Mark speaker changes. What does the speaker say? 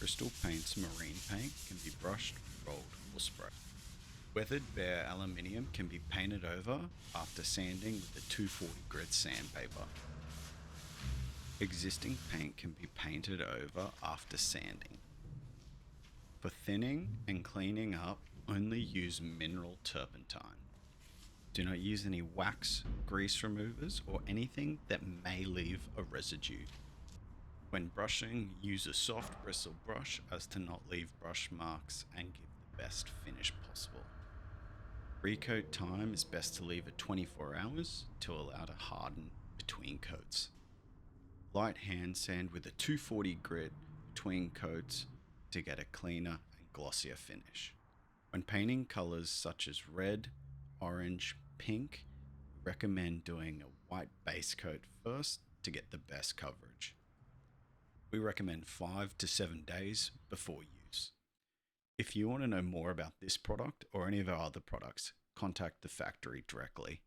Speaker 1: Crystal Paint's marine paint can be brushed, rolled, or sprayed. Weathered bare aluminium can be painted over after sanding with a 240 grit sandpaper. Existing paint can be painted over after sanding. For thinning and cleaning up, only use mineral turpentine. Do not use any wax, grease removers, or anything that may leave a residue. When brushing, use a soft bristle brush as to not leave brush marks and give the best finish possible. Recoat time is best to leave at 24 hours to allow to harden between coats. Light hand sand with a 240 grit between coats to get a cleaner and glossier finish. When painting colors such as red, orange, pink, we recommend doing a white base coat first to get the best coverage. We recommend 5 to 7 days before use. If you want to know more about this product or any of our other products, contact the factory directly.